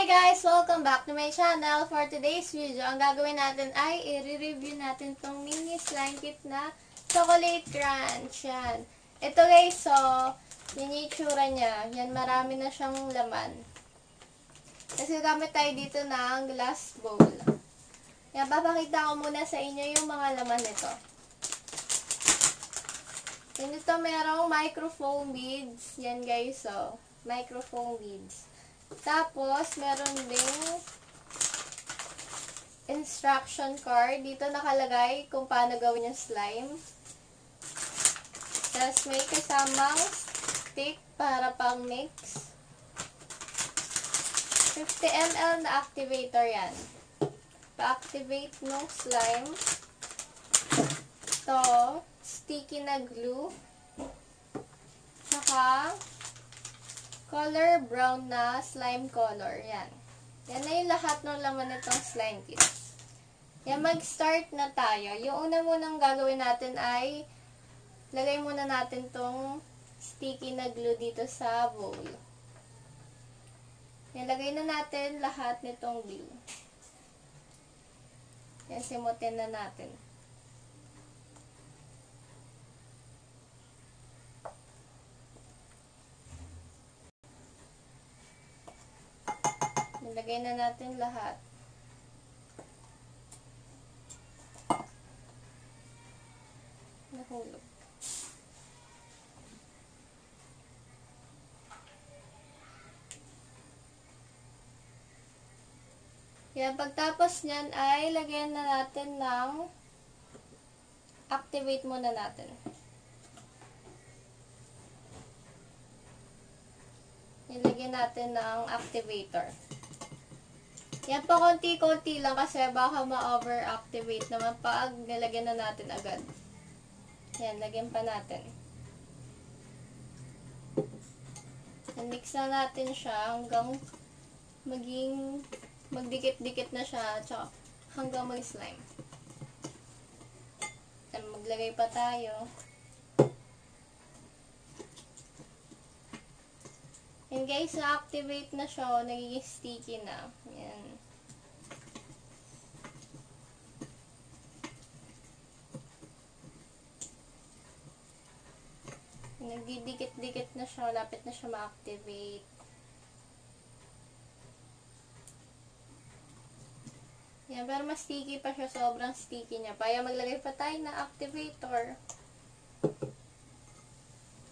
Hi guys! Welcome back to my channel. For today's video, ang gagawin natin ay i-review natin tong mini slime kit na chocolate crunch. Yan. Ito guys, so, yun yung itsura niya. Yan, marami na siyang laman. Kasi gamit tayo dito ng glass bowl. Yan, papakita ko muna sa inyo yung mga laman nito. Yan, ito merong microfoam beads. Yan guys, so, microfoam beads. Tapos, meron ding instruction card. Dito nakalagay kung paano gawin yung slime. Tapos, may kasamang stick para pang mix. 50 ml na activator yan. Pa-activate ng slime. Ito, sticky na glue. Saka, color brown na slime color. Yan. Yan na yung lahat ng laman nitong slime kit. Yan, mag-start na tayo. Yung una munang gagawin natin ay lagay muna natin tong sticky na glue dito sa bowl. Yan, lagay na natin lahat nitong glue. Yan, simutin na natin. Lagay na natin lahat. Nahulog. Yan, pagtapos nyan ay lagyan na natin ng activate muna natin. Ilagyan natin ng activator. Yan pa konti-konti lang kasi baka ma-over-activate naman pag nilagyan na natin agad. Yan, lagyan pa natin. Mix na natin siya hanggang magdikit-dikit na siya tsaka hanggang mag-slime. Yan, maglagay pa tayo. And guys, na-activate na siya. Nagiging sticky na. Yan. Nagdidikit-dikit na siya. Lapit na siya ma-activate. Yan, pero mas sticky pa siya. Sobrang sticky niya. Kaya maglagay pa tayo na activator.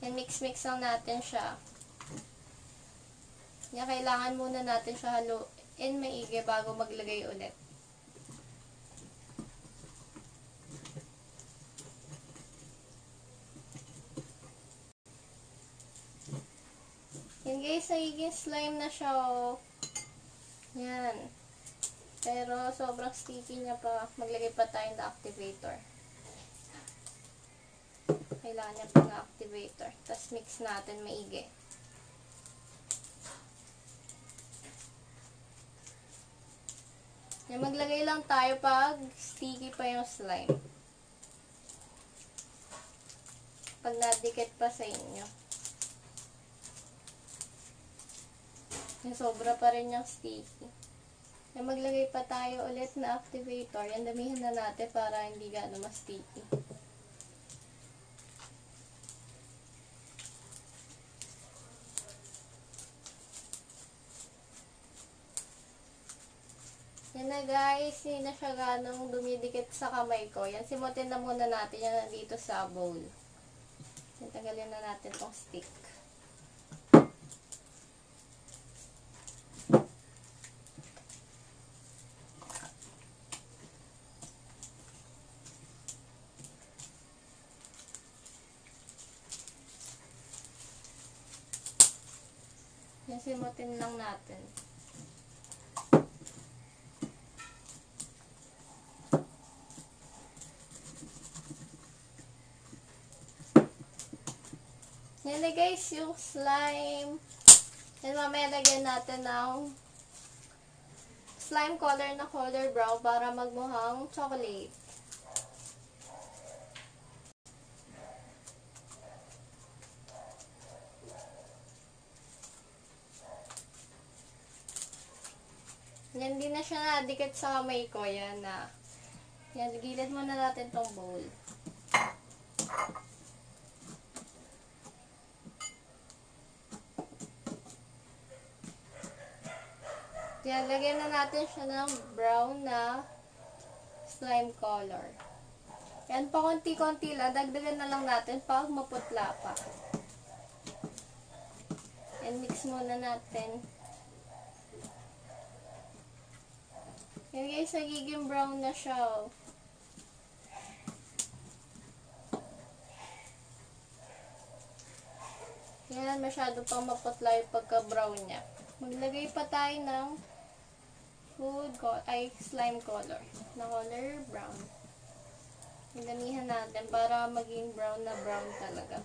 Yan, mix-mix lang natin siya. Yan, kailangan muna natin siya haluin maigi bago maglagay ulit. Yan guys, nagiging slime na siya. Yan. Pero sobrang sticky niya pa. Maglagay pa tayo ng activator. Kailangan niya pa ng activator. Tapos mix natin maigi. Yan, maglagay lang tayo pag sticky pa yung slime. Pag nadikit pa sa inyo. Yan, sobra pa rin yung sticky. Yan, maglagay pa tayo ulit na activator. Yan, damihan na natin para hindi gaano mas sticky. Yan na guys, hindi na siya ganong dumidikit sa kamay ko. Yan, simutin na muna natin yan dito sa bowl. Yan, tanggalin na natin tong stick. Yan, simutin lang natin. Yan na guys, yung slime. Yan, mamaya lagyan natin ng slime color na color brown para magmukhang chocolate. Yan, di na siya nadikit sa kamay ko. Yan na. Yan, gilid muna natin tong bowl. Yan, lagyan na natin siya ng brown na slime color. Yan, pa konti-konti lang. Dagdagan na lang natin pag maputla pa. Yan, mix muna natin. Yan guys, nagiging brown na siya. Oh. Yan, masyado pang maputla yung pagka-brown niya. Maglagay pa tayo ng slime color na color brown. Damihan natin para maging brown na brown talaga.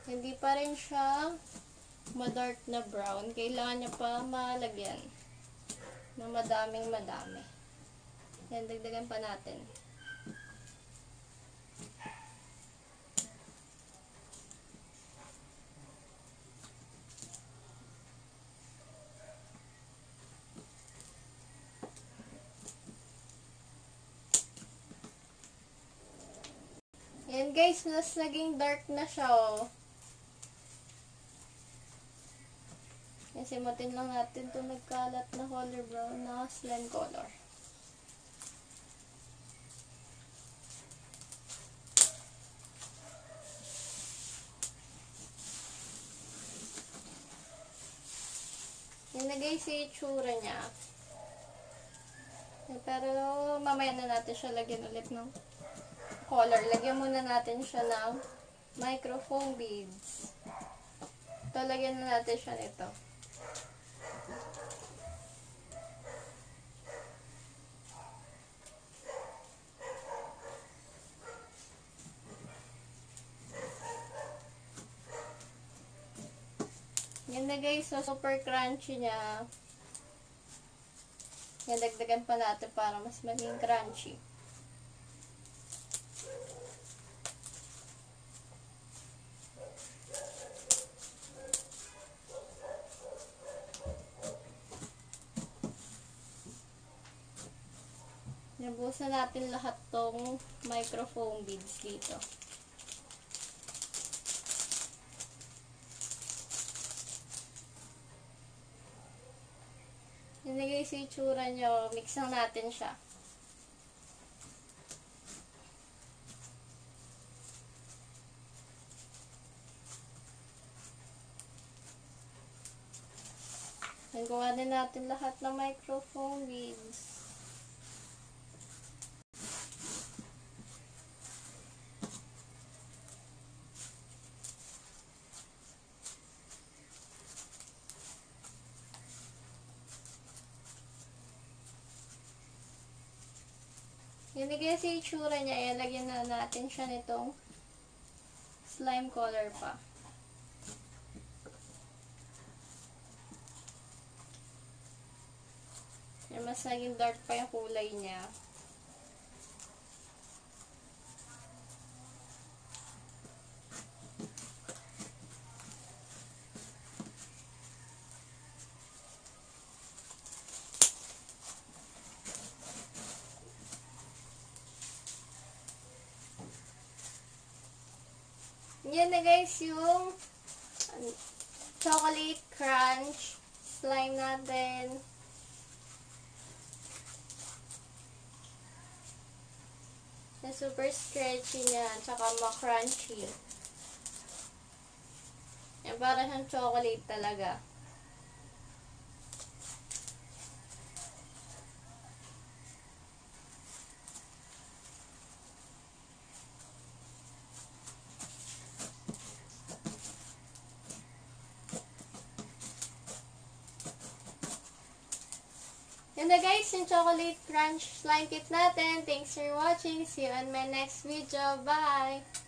Hindi pa rin siya ma-dark na brown. Kailangan niya pa malagyan ng madaming madami. Yan, dagdagan pa natin. Yan guys, mas naging dark na siya. Oh. Yan, simutin lang natin itong nagkalat na color brown na slime color. Yan na guys, yung itsura niya. Pero mamaya na natin siya lagyan ulit ng color. Lagyan muna natin siya ng microfoam beads. Ito, lagyan na natin siya nito. Yan na guys, so super crunchy niya. Yan, dagdagan pa natin para mas maging crunchy. Nabusan natin lahat tong microfoam beads dito. Yan na guys, yung itsura nyo. Mix lang natin siya. Nagawa din natin lahat ng microfoam beads. Yan na guys, yung itsura niya. Lagyan na natin siya nitong slime color pa. Yan, mas naging dark pa yung kulay niya. Yan na guys, yung chocolate crunch slime natin. Na super stretchy niya, tsaka ma-crunchy. Yan, para siyang chocolate talaga. Yan na guys, yung chocolate crunch slime kit natin. Thanks for watching. See you on my next video. Bye!